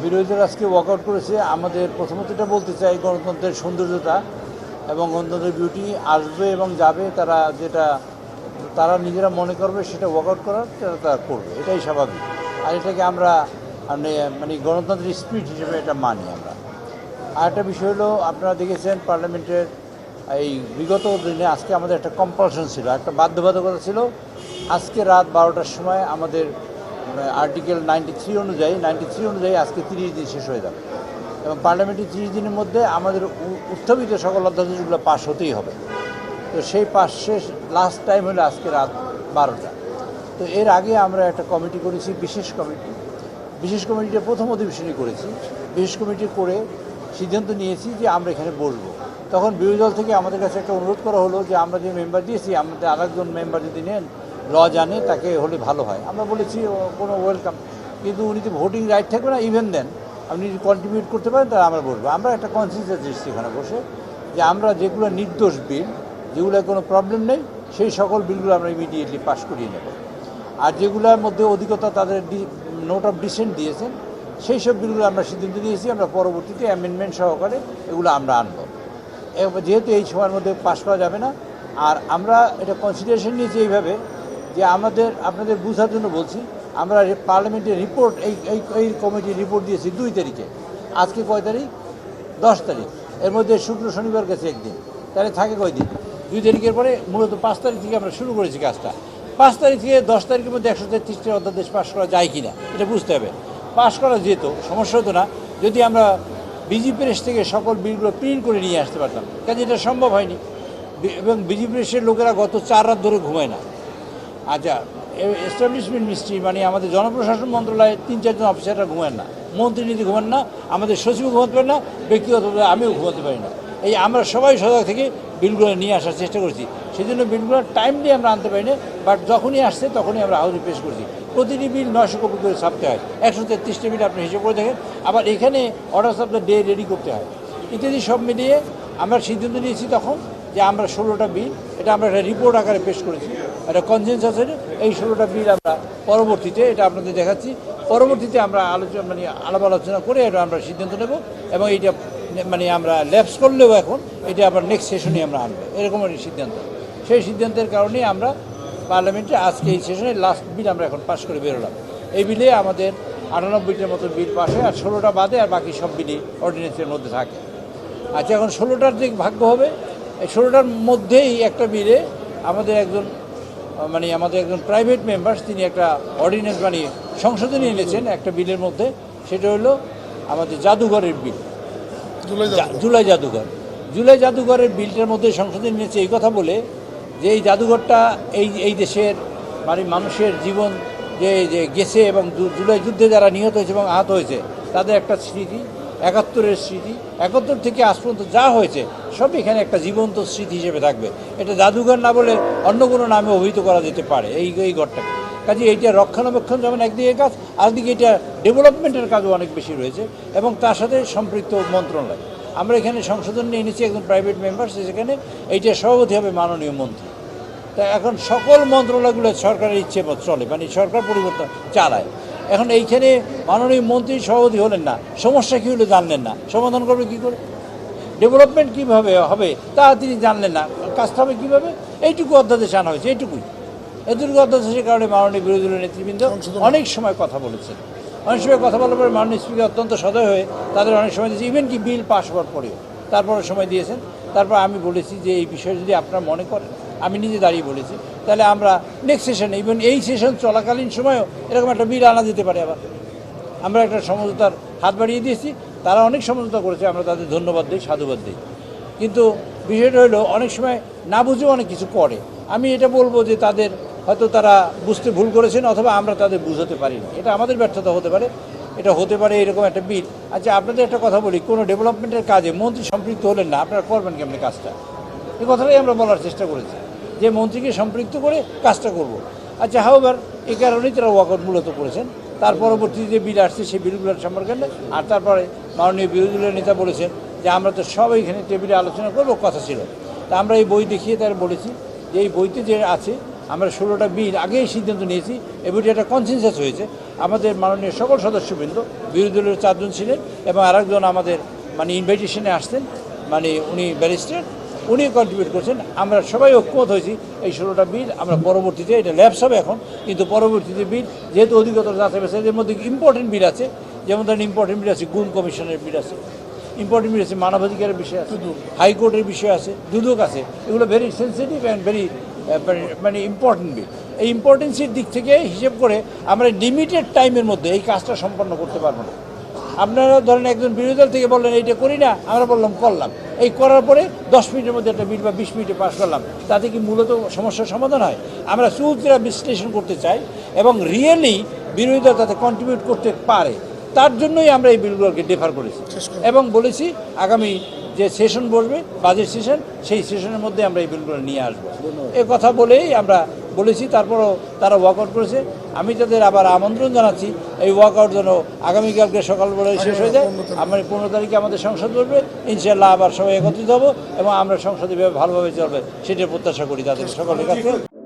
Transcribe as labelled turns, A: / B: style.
A: বিরোধীরা আজকে ওয়াকআউট করেছে। আমাদের প্রথমত এটা বলতে চাই, গণতন্ত্রের সৌন্দর্যতা এবং গণতন্ত্রের বিউটি আসবে এবং যাবে, তারা নিজেরা মনে করবে সেটা ওয়াকআউট করার তারা করবে, এটাই স্বাভাবিক। আর এটাকে আমরা মানে গণতন্ত্রের স্পিরিট হিসেবে এটা মানি আমরা। আর একটা বিষয় হলো, আপনারা দেখেছেন পার্লামেন্টের এই বিগত দিনে আজকে আমাদের একটা কম্পালশন ছিল, একটা বাধ্যবাধকতা ছিল। আজকে রাত 12টার সময় আমাদের আর্টিকেল 93 অনুযায়ী আজকে 30 দিন শেষ হয়ে যাবে এবং পার্লামেন্টের 30 দিনের মধ্যে আমাদের উত্থাপিত সকল অধ্যাদেশগুলো পাশ হতেই হবে। তো সেই পাশ শেষ লাস্ট টাইম হলো আজকে রাত 12টা। তো এর আগে আমরা একটা কমিটি করেছি, বিশেষ কমিটিটা প্রথম অধিবেশনই করেছি। বিশেষ কমিটি করে সিদ্ধান্ত নিয়েছি যে আমরা এখানে বসবো। তখন বিরোধী দল থেকে আমাদের কাছে একটা অনুরোধ করা হলো যে আমরা যে মেম্বার দিয়েছি, আমাদের আরেকজন মেম্বার যদি নেন, ল জানে, তাকে হলে ভালো হয়। আমরা বলেছি কোনো ওয়েলকাম, কিন্তু উনি তো ভোটিং রাইট থাকবে না, ইভেন দেন আপনি যদি কন্ট্রিবিউট করতে পারেন তাহলে আমরা বলবো। আমরা একটা কনসেনসাস দিচ্ছি এখানে বসে যে আমরা যেগুলো নির্দোষ বিল, যেগুলো কোনো প্রবলেম নেই, সেই সকল বিলগুলো আমরা ইমিডিয়েটলি পাস করিয়ে নেব। আর যেগুলোর মধ্যে অধিকতা তাদের নোট অফ ডিসেন্ট দিয়েছেন, সেই সব বিলগুলো আমরা সিদ্ধান্ত নিয়েছি আমরা পরবর্তীতে অ্যামেন্ডমেন্ট সহকারে এগুলো আমরা আনবো। যেহেতু এই সময়ের মধ্যে পাস করা যাবে না, আর আমরা এটা কনসিডারেশন নিয়েছি এইভাবে যে আপনাদের বোঝার জন্য বলছি, আমরা পার্লামেন্টের রিপোর্ট এই কমিটির রিপোর্ট দিয়েছি 2 তারিখে। আজকে কয় তারিখ? 10 তারিখ। এর মধ্যে শুক্র শনিবার গেছে একদিন, তাহলে থাকে কয় দিন? 2 তারিখের পরে মূলত 5 তারিখ থেকে আমরা শুরু করেছি কাজটা। 5 তারিখ থেকে 10 তারিখের মধ্যে 133টা অধ্যাদেশ পাশ করা যায় কি না এটা বুঝতে হবে। পাশ করা যেত, সমস্যা হতো না যদি আমরা বিজি প্রেস থেকে সকল বিলগুলো প্রিন্ট করে নিয়ে আসতে পারতাম, কাজে এটা সম্ভব হয়নি। এবং বিজি প্রেসের লোকেরা গত 4 রাত ধরে ঘুমায় না। আচ্ছা, এস্টাবলিশমেন্ট মিনিস্ট্রি মানে আমাদের জনপ্রশাসন মন্ত্রণালয়ে 3-4 জন অফিসাররা ঘুমেন না, মন্ত্রী নীতি ঘুমেন না, আমাদের সচিবও ঘুমাতে পারেন না, ব্যক্তিগতভাবে আমিও ঘুমাতে পারি না। এই আমরা সবাই সজাগ থেকে বিলগুলো নিয়ে আসার চেষ্টা করছি। সেই জন্য বিলগুলো টাইমলি আমরা আনতে পারি না, বাট যখনই আসছে তখনই আমরা হাউসে পেশ করছি। প্রতিটি বিল 900 কপি করে ছাপতে হয়, 133টা বিল আপনি হিসেব করে দেখেন। আবার এখানে orders of the day ready করতে হয়, ইত্যাদি সব মিলিয়ে আমরা সিদ্ধান্ত নিয়েছি তখন যে আমরা 16টা বিল, এটা আমরা একটা রিপোর্ট আকারে পেশ করেছি, একটা কনসেনসাসের। এই 16টা বিল আমরা পরবর্তীতে এটা আপনাদের দেখাচ্ছি, পরবর্তীতে আমরা আলাপ আলোচনা করে এটা আমরা সিদ্ধান্ত নেব এবং এইটা আমরা ল্যাপস করলেও এখন এটা আবার নেক্সট সেশনে আমরা আনবো, এরকম একটা সিদ্ধান্ত। সেই সিদ্ধান্তের কারণেই আমরা পার্লামেন্টে আজকে এই সেশনে লাস্ট বিল আমরা এখন পাশ করে বেরোলাম। এই বিলে আমাদের 98টার মতো বিল পাশ হয়, আর 16টা বাদে আর বাকি সব বিলই অর্ডিন্যান্সের মধ্যে থাকে। আচ্ছা, এখন 16টার যে ভাগ্য হবে, এই 16টার মধ্যেই একটা বিলে আমাদের একজন প্রাইভেট মেম্বার্স, তিনি একটা অর্ডিন্যান্স বানিয়ে সংসদে নিয়ে এনেছেন একটা বিলের মধ্যে। সেটা হলো আমাদের জাদুঘরের বিল, জুলাই জাদুঘরের বিলটার মধ্যে সংসদে নিয়েছে এই কথা বলে যে এই জাদুঘরটা এই দেশের মানুষের জীবন যে গেছে এবং জুলাই যুদ্ধে যারা নিহত হয়েছে এবং আহত হয়েছে তাদের একটা স্মৃতি, 71-এর স্মৃতি, 71 থেকে আজ পর্যন্ত যা হয়েছে সব এখানে একটা জীবন্ত স্মৃতি হিসেবে থাকবে। এটা জাদুঘর না বলে অন্য কোনো নামে অভিহিত করা যেতে পারে এই ঘরটাকে। কাজে এইটা রক্ষণাবেক্ষণ যেমন একদিকে কাজ, আরেকদিকে এটা ডেভেলপমেন্টের কাজও অনেক বেশি রয়েছে এবং তার সাথে সম্পৃক্ত মন্ত্রণালয়। আমরা এখানে সংশোধন নিয়ে এনেছি একজন প্রাইভেট মেম্বার, সেখানে এইটা সভাপতি হবে মাননীয় মন্ত্রী। তা এখন সকল মন্ত্রণালয়গুলো সরকারের ইচ্ছে মতো চলে, সরকার পরিবর্তন চালায়। এখন এইখানে মাননীয় মন্ত্রী সভাপতি হলেন না, সমস্যা কী হলো জানলেন না, সমাধান করবে কী করে? ডেভেলপমেন্ট কীভাবে হবে তা তিনি জানলেন না, কাজটা হবে কীভাবে? এইটুকু অধ্যাদেশ আনা হয়েছে, এটুকুই। এটুকু অধ্যাদেশের কারণে মাননীয় বিরোধী দলের নেতৃবৃন্দ অনেক সময় কথা বলেছেন। অনেক সময় কথা বলার পরে মাননীয় স্পিকার অত্যন্ত সদয় হয়ে তাদের অনেক সময় দিয়েছে, ইভেন কি বিল পাস হওয়ার পরেও তারপরে সময় দিয়েছেন। তারপর আমি বলেছি যে এই বিষয়ে যদি আপনারা মনে করেন, আমি নিজে দাঁড়িয়ে বলেছি, তাহলে আমরা নেক্সট সেশনে, ইভেন এই সেশন চলাকালীন সময়ও এরকম একটা বিল আনা যেতে পারে। আবার আমরা একটা সমঝোতার হাত বাড়িয়ে দিয়েছি, তারা অনেক সমঝোতা করেছে, আমরা তাদের ধন্যবাদ দিই, সাধুবাদ দিই। কিন্তু বিষয়টা হলো অনেক সময় না বুঝেও অনেক কিছু করে। আমি এটা বলবো যে তাদের হয়তো তারা বুঝতে ভুল করেছেন, অথবা আমরা তাদের বুঝাতে পারিনি, এটা আমাদের ব্যর্থতা হতে পারে। এটা হতে পারে এরকম একটা বিল। আচ্ছা, আপনাদের একটা কথা বলি, কোনো ডেভেলপমেন্টের কাজে মন্ত্রী সম্পৃক্ত হলেন না, আপনারা করবেন কেমনি কাজটা? এই কথাটাই আমরা বলার চেষ্টা করেছি যে মন্ত্রীকে সম্পৃক্ত করে কাজটা করব। আচ্ছা, হাওবার এই কারণেই তারা ওয়াকআউট মূলত করেছেন। তার পরবর্তীতে যে বিল আসছে সেই বিলগুলোর সম্পর্কে, আর তারপরে মাননীয় বিরোধী দলের নেতা বলেছেন যে আমরা তো সব এইখানে টেবিলে আলোচনা করবো, কথা ছিল। তা আমরা এই বই দেখিয়ে তারা বলেছি যে এই বইতে যে আছে আমরা 16টা বিল আগেই সিদ্ধান্ত নিয়েছি এবং এটা কনসেনসাস হয়েছে। আমাদের মাননীয় সকল সদস্যবৃন্দ, বিরোধী দলের 4 জন ছিলেন এবং আরেকজন আমাদের মানে ইনভাইটেশনে আসতেন, মানে উনি ব্যারিস্টার, উনি কন্ট্রিবিউট করছেন। আমরা সবাই ঐক্যমত হয়েছি এই 16টা বিল আমরা পরবর্তীতে, এটা ল্যাপস হবে এখন, কিন্তু পরবর্তীতে বিল যেহেতু অধিকতর যাচাই বাছাই, এর মধ্যে ইম্পর্টেন্ট বিল আছে, যেমন ধরেন ইম্পর্টেন্ট বিল আছে গুম কমিশনের বিল আছে, ইম্পর্টেন্ট বিল আছে মানবাধিকারের বিষয় আছে, হাইকোর্টের বিষয় আছে, দুদক আছে। এগুলো ভেরি সেন্সিটিভ অ্যান্ড ভেরি মানে ইম্পর্টেন্ট বিল। এই ইম্পর্টেন্সির দিক থেকে হিসেব করে আমরা লিমিটেড টাইমের মধ্যে এই কাজটা সম্পন্ন করতে পারবো না। আপনারা ধরেন একজন বিরোধী দল থেকে বললেন এইটা করি না, আমরা বললাম করলাম, এই করার পরে 10 মিনিটের মধ্যে একটা বিল বা 20 মিনিটে পাস করলাম, তাতে কি মূলত সমস্যার সমাধান হয়? আমরা চুলচেরা বিশ্লেষণ করতে চাই এবং রিয়েলি বিরোধী দল তাতে কন্ট্রিবিউট করতে পারে, তার জন্যই আমরা এই বিলগুলোকে ডেফার করেছি এবং বলেছি আগামী যে সেশন বসবে বাজেট সেশন, সেই সেশনের মধ্যে আমরা এই বিলগুলো নিয়ে আসবো। এ কথা বলেই আমরা বলেছি, তারপরও তারা ওয়াকআউট করেছে। আমি তাদের আবার আমন্ত্রণ জানাচ্ছি এই ওয়াকআউট যেন আগামীকালকে সকালবেলায় শেষ হয়ে যায়। আমরা 15 তারিখে আমাদের সংসদ বসবে, ইনশাআল্লাহ আবার সবাই একত্রিত হব এবং আমরা সংসদে ভালোভাবে চলবে সেটা প্রত্যাশা করি তাদের সকলের কাছে।